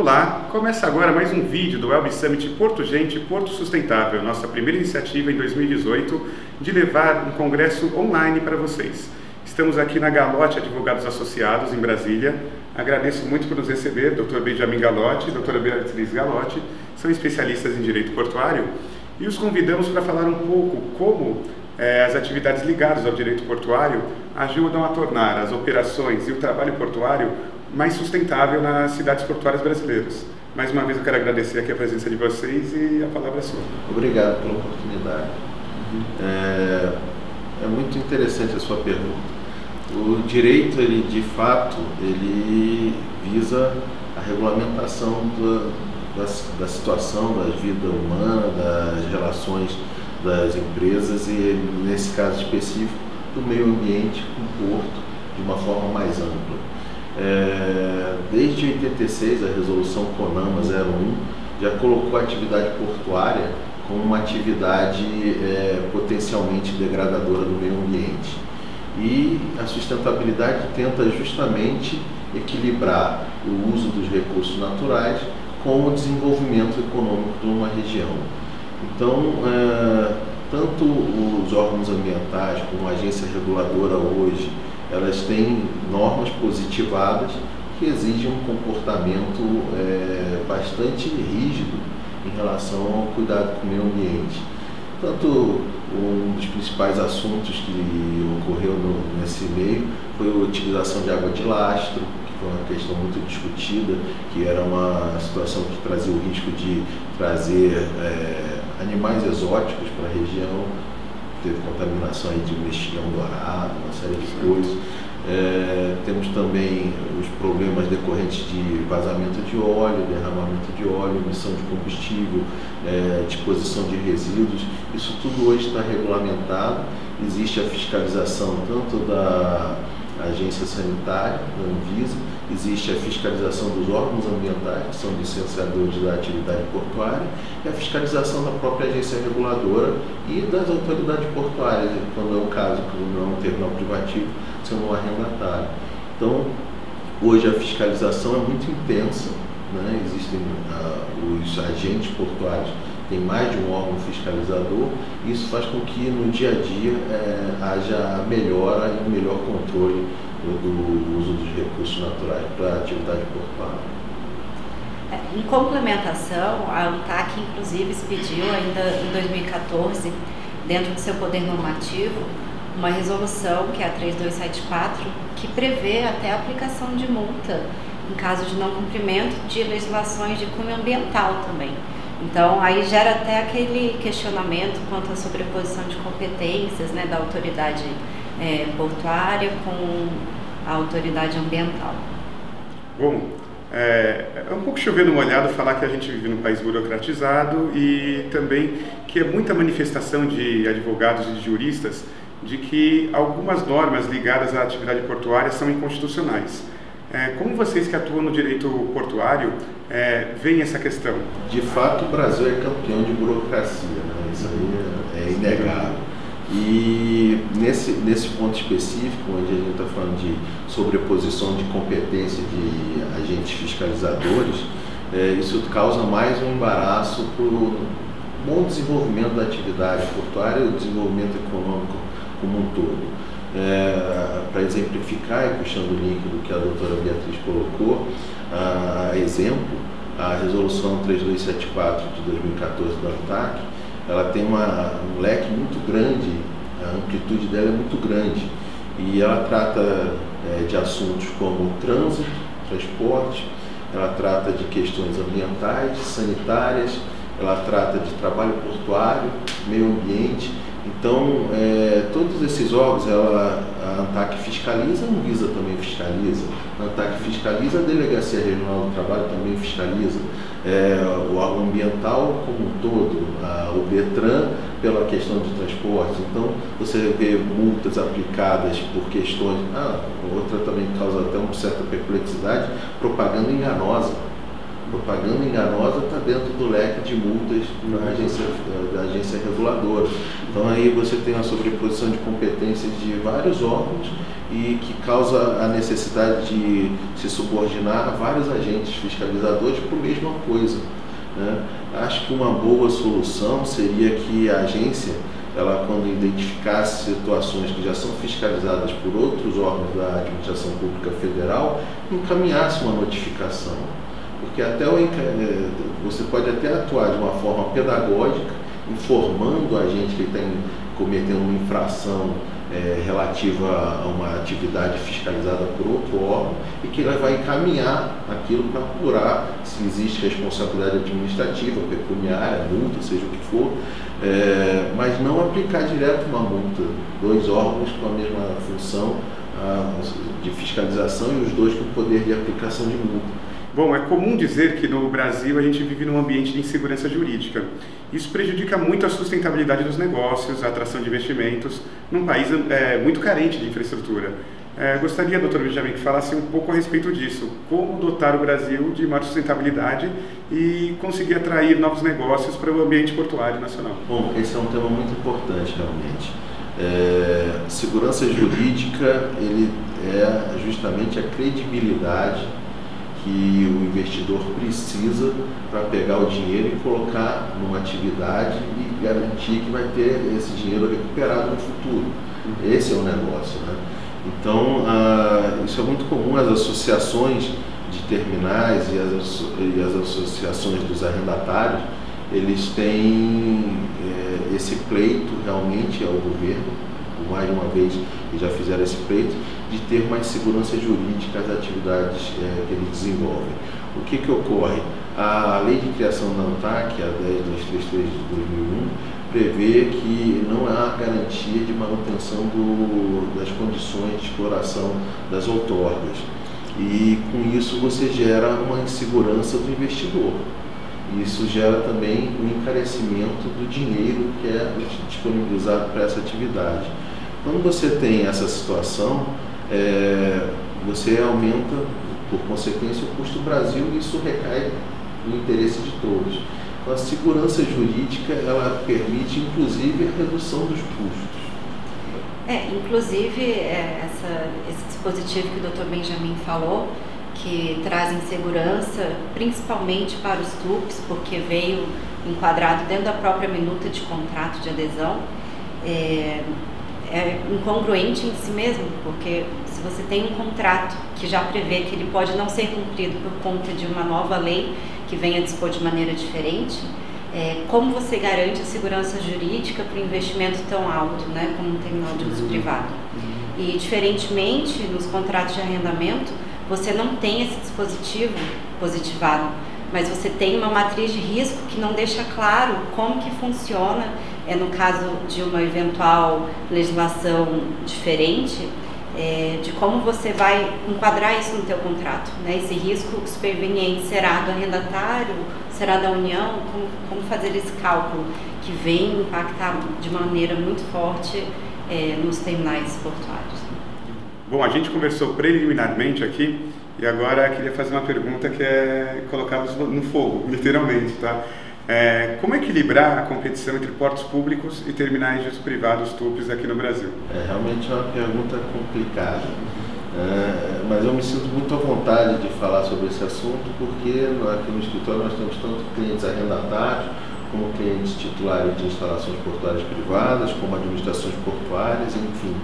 Olá, começa agora mais um vídeo do Web Summit Porto Gente, Porto Sustentável, nossa primeira iniciativa em 2018 de levar um congresso online para vocês. Estamos aqui na Galotti Advogados Associados, em Brasília. Agradeço muito por nos receber, Dr. Benjamin Galotti e Dra. Beatriz Galotti, são especialistas em direito portuário, e os convidamos para falar um pouco como as atividades ligadas ao direito portuário ajudam a tornar as operações e o trabalho portuário mais sustentável nas cidades portuárias brasileiras. Mais uma vez eu quero agradecer aqui a presença de vocês e a palavra é sua. Obrigado pela oportunidade. É muito interessante a sua pergunta. O direito, ele de fato, ele visa a regulamentação da situação da vida humana, das relações das empresas e, nesse caso específico, do meio ambiente com o porto de uma forma mais ampla. Desde 86, a resolução CONAMA 01 já colocou a atividade portuária como uma atividade potencialmente degradadora do meio ambiente. E a sustentabilidade tenta justamente equilibrar o uso dos recursos naturais com o desenvolvimento econômico de uma região. Então, tanto os órgãos ambientais como a agência reguladora hoje, elas têm normas positivadas que exigem um comportamento bastante rígido em relação ao cuidado com o meio ambiente. Tanto um dos principais assuntos que ocorreu nesse meio foi a utilização de água de lastro, que foi uma questão muito discutida, que era uma situação que trazia o risco de trazer animais exóticos para a região. Teve contaminação aí de mexilhão dourado, uma série de coisas. Temos também os problemas decorrentes de vazamento de óleo, derramamento de óleo, emissão de combustível, disposição de resíduos. Isso tudo hoje está regulamentado. Existe a fiscalização tanto da agência sanitária, da Anvisa, existe a fiscalização dos órgãos ambientais, que são licenciadores da atividade portuária, e a fiscalização da própria agência reguladora e das autoridades portuárias, quando é o caso, quando não é um terminal privativo, sendo um arrendatário. Então, hoje a fiscalização é muito intensa, né? Existem os agentes portuários, tem mais de um órgão fiscalizador, e isso faz com que no dia a dia haja melhora e um melhor controle do uso dos recursos naturais para a atividade portuária. Em complementação, a ANTAC inclusive expediu ainda em 2014, dentro do seu poder normativo, uma resolução, que é a 3274, que prevê até a aplicação de multa em caso de não cumprimento de legislações de cunho ambiental também. Então, aí gera até aquele questionamento quanto à sobreposição de competências, né, da autoridade portuária com a autoridade ambiental. Bom, é um pouco chover no molhado falar que a gente vive num país burocratizado e também que é muita manifestação de advogados e de juristas de que algumas normas ligadas à atividade portuária são inconstitucionais. Como vocês que atuam no direito portuário veem essa questão? De fato, o Brasil é campeão de burocracia, né? Isso aí é inegável. E nesse ponto específico, onde a gente está falando de sobreposição de competência de agentes fiscalizadores, isso causa mais um embaraço para o bom desenvolvimento da atividade portuária e o desenvolvimento econômico como um todo. Para exemplificar, e puxando o link do que a doutora Beatriz colocou, exemplo, a resolução 3274 de 2014 da ANTAC, ela tem um leque muito grande, a amplitude dela é muito grande, e ela trata de assuntos como trânsito, transporte, ela trata de questões ambientais, sanitárias, ela trata de trabalho portuário, meio ambiente. Então, todos esses órgãos, a ANTAC fiscaliza, a Anvisa também fiscaliza, a ANTAC fiscaliza, a Delegacia Regional do Trabalho também fiscaliza, o órgão ambiental como um todo, o DETRAN pela questão de transporte. Então, você vê multas aplicadas por questões, outra também causa até uma certa perplexidade, propaganda enganosa. Propaganda enganosa está dentro do leque de multas da agência reguladora. Então aí você tem uma sobreposição de competências de vários órgãos e que causa a necessidade de se subordinar a vários agentes fiscalizadores por mesma coisa, né? Acho que uma boa solução seria que a agência, ela, quando identificasse situações que já são fiscalizadas por outros órgãos da administração pública federal, encaminhasse uma notificação. Porque você pode até atuar de uma forma pedagógica, informando a gente que está cometendo uma infração relativa a uma atividade fiscalizada por outro órgão e que ela vai encaminhar aquilo para apurar se existe responsabilidade administrativa, pecuniária, multa, seja o que for, mas não aplicar direto uma multa. Dois órgãos com a mesma função de fiscalização e os dois com poder de aplicação de multa. Bom, é comum dizer que no Brasil a gente vive num ambiente de insegurança jurídica. Isso prejudica muito a sustentabilidade dos negócios, a atração de investimentos, num país muito carente de infraestrutura. Gostaria, Dr. Benjamin, que falasse um pouco a respeito disso. Como dotar o Brasil de maior sustentabilidade e conseguir atrair novos negócios para o ambiente portuário nacional? Bom, esse é um tema muito importante, realmente. Segurança jurídica, ele é justamente a credibilidade que o investidor precisa para pegar o dinheiro e colocar numa atividade e garantir que vai ter esse dinheiro recuperado no futuro. Esse é o negócio, né? Então, isso é muito comum. As associações de terminais e as associações dos arrendatários, eles têm esse pleito realmente ao governo, por mais de uma vez que já fizeram esse pleito, de ter mais segurança jurídica às atividades que eles desenvolvem. O que ocorre? A Lei de Criação da ANTAC, a 10.233 de 2001, prevê que não há garantia de manutenção das condições de exploração das outorgas. E com isso você gera uma insegurança do investidor. Isso gera também um encarecimento do dinheiro que é disponibilizado para essa atividade. Quando você tem essa situação, você aumenta, por consequência, o custo do Brasil e isso recai no interesse de todos. Então, a segurança jurídica, ela permite, inclusive, a redução dos custos. Inclusive, esse dispositivo que o Dr. Benjamin falou, que trazem segurança, principalmente para os TUPs, porque veio enquadrado dentro da própria minuta de contrato de adesão, é incongruente em si mesmo, porque se você tem um contrato que já prevê que ele pode não ser cumprido por conta de uma nova lei que venha dispor de maneira diferente, como você garante a segurança jurídica para um investimento tão alto, né, como um terminal de uso privado? E, diferentemente, nos contratos de arrendamento, você não tem esse dispositivo positivado, mas você tem uma matriz de risco que não deixa claro como que funciona, no caso de uma eventual legislação diferente, de como você vai enquadrar isso no teu contrato, né? Esse risco superveniente será do arrendatário, será da União, como fazer esse cálculo que vem impactar de maneira muito forte nos terminais portuários. Bom, a gente conversou preliminarmente aqui e agora queria fazer uma pergunta que é colocá-los no fogo, literalmente, tá? Como equilibrar a competição entre portos públicos e terminais de uso privados, TUPs, aqui no Brasil? Realmente é uma pergunta complicada, mas eu me sinto muito à vontade de falar sobre esse assunto, porque aqui no escritório nós temos tanto clientes arrendatários, como clientes titulares de instalações portuárias privadas, como administrações portuárias, enfim.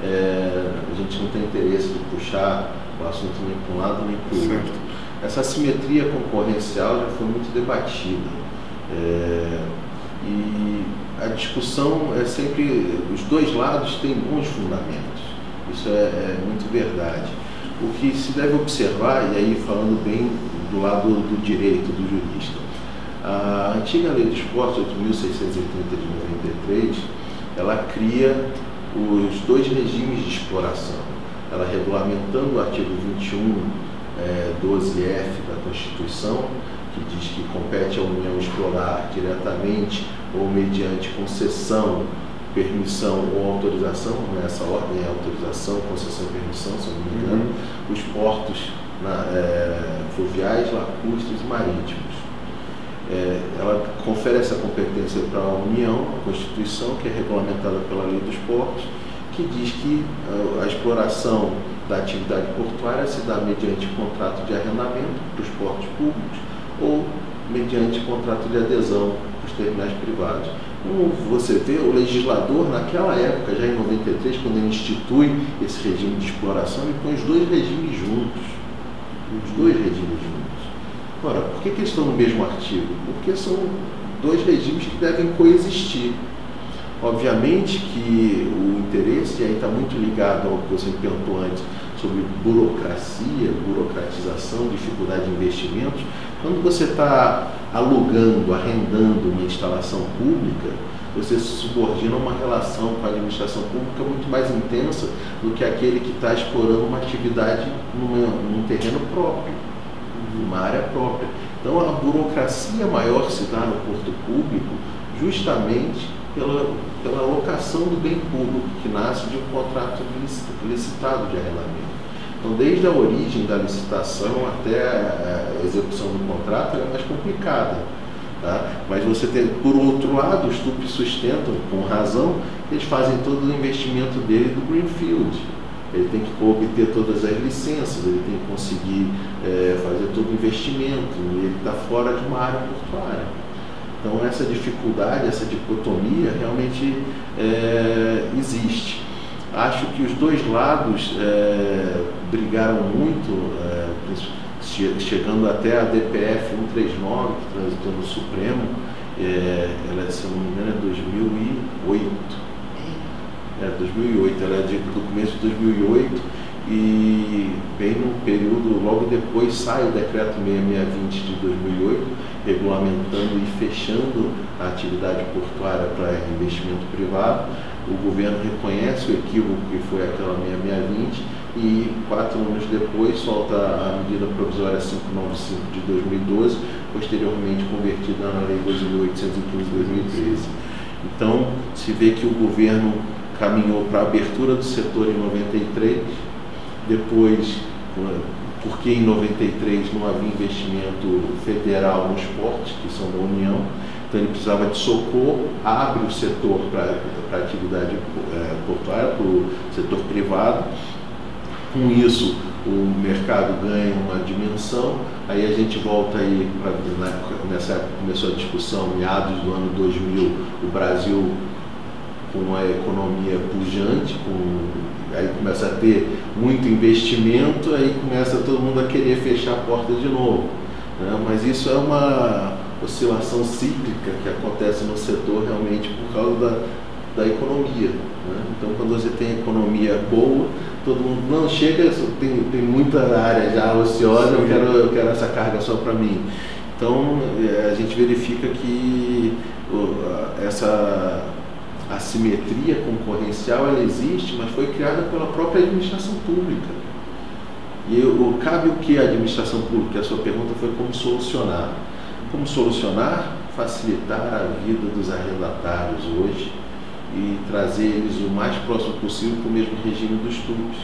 A gente não tem interesse de puxar o assunto nem para um lado nem para o outro. Essa assimetria concorrencial já foi muito debatida. E a discussão é sempre, os dois lados têm bons fundamentos, isso é muito verdade. O que se deve observar, e aí falando bem do lado do direito, do jurista, a antiga Lei dos Portos, 8.630 de 93, ela cria os dois regimes de exploração, ela regulamentando o artigo 21, 12F da Constituição, que diz que compete à União explorar diretamente ou mediante concessão, permissão ou autorização, nessa ordem é autorização, concessão e permissão, se eu não me engano, os portos fluviais, lacustres e marítimos. ela confere essa competência para a União, a Constituição, que é regulamentada pela Lei dos Portos, que diz que a exploração da atividade portuária se dá mediante contrato de arrendamento para os portos públicos ou mediante contrato de adesão para os terminais privados. Como você vê, o legislador, naquela época, já em 93, quando ele institui esse regime de exploração, ele põe os dois regimes juntos. Ora, por que eles estão no mesmo artigo? Porque são dois regimes que devem coexistir. Obviamente que o interesse, e aí está muito ligado ao que você perguntou antes, sobre burocracia, burocratização, dificuldade de investimentos. Quando você está alugando, arrendando uma instalação pública, você se subordina a uma relação com a administração pública muito mais intensa do que aquele que está explorando uma atividade num terreno próprio, numa área própria. Então a burocracia maior se dá no porto público justamente pela alocação do bem público, que nasce de um contrato licitado de arrendamento. Então, desde a origem da licitação até a execução do contrato, ela é mais complicada. Tá? Mas você tem, por outro lado, os TUPs sustentam, com razão, eles fazem todo o investimento dele do Greenfield. Ele tem que obter todas as licenças, ele tem que conseguir fazer todo o investimento, e ele está fora de uma área portuária. Então, essa dificuldade, essa dicotomia realmente existe. Acho que os dois lados brigaram muito, chegando até a DPF 139, que transitou no Supremo, ela, se eu não me engano, é 2008. 2008, ela é do começo de 2008, e bem no período, logo depois sai o decreto 6620 de 2008, regulamentando e fechando a atividade portuária para investimento privado. O governo reconhece o equívoco que foi aquela 6620 e 4 anos depois solta a medida provisória 595 de 2012, posteriormente convertida na Lei 2.815 de 2013. Então, se vê que o governo caminhou para a abertura do setor em 93, depois, porque em 93 não havia investimento federal nos portos, que são da União, então ele precisava de socorro, abre o setor para a atividade portuária, para o setor privado. Com isso, o mercado ganha uma dimensão, aí a gente volta aí, nessa época começou a discussão, meados do ano 2000, o Brasil com a economia pujante, aí começa a ter muito investimento, aí começa todo mundo a querer fechar a porta de novo, né? Mas isso é uma oscilação cíclica que acontece no setor realmente por causa da economia, né? Então, quando você tem economia boa, todo mundo, não, chega, tem muita área já ociosa, eu quero essa carga só para mim. Então, a gente verifica que essa assimetria concorrencial, ela existe, mas foi criada pela própria administração pública. E cabe o que a administração pública? A sua pergunta foi como solucionar. Como solucionar? Facilitar a vida dos arrendatários hoje e trazer eles o mais próximo possível para o mesmo regime dos TUPs,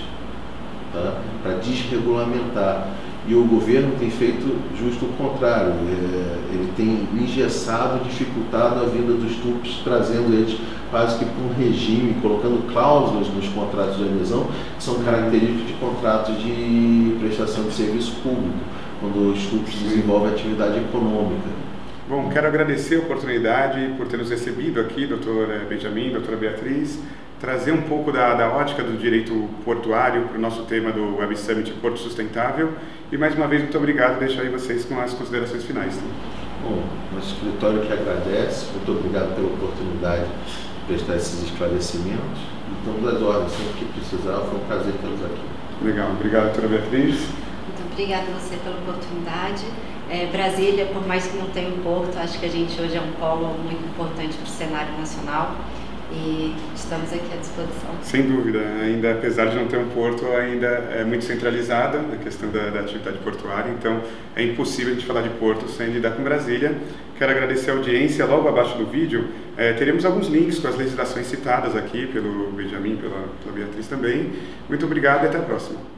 tá? Para desregulamentar. E o governo tem feito justo o contrário, ele tem engessado, dificultado a vinda dos TUPs, trazendo eles quase que para um regime, colocando cláusulas nos contratos de adesão, que são características de contratos de prestação de serviço público, quando os TUPs desenvolvem atividade econômica. Bom, quero agradecer a oportunidade por ter nos recebido aqui, doutor Benjamin, doutora Beatriz, trazer um pouco da ótica do direito portuário para o nosso tema do Web Summit Porto Sustentável. E mais uma vez, muito obrigado, deixo aí vocês com as considerações finais. Tá? Bom, nosso escritório que agradece, muito obrigado pela oportunidade de prestar esses esclarecimentos. Estamos às ordens, sempre que precisar, foi um prazer tê-los aqui. Legal, obrigado, doutora Beatriz. Muito obrigada a você pela oportunidade. Brasília, por mais que não tenha um porto, acho que a gente hoje é um polo muito importante para o cenário nacional. E estamos aqui à disposição. Sem dúvida, ainda apesar de não ter um porto, ainda é muito centralizada a questão da atividade portuária, então é impossível a gente falar de porto sem lidar com Brasília. Quero agradecer a audiência. Logo abaixo do vídeo teremos alguns links com as legislações citadas aqui pelo Benjamin, pela Beatriz também. Muito obrigado e até a próxima.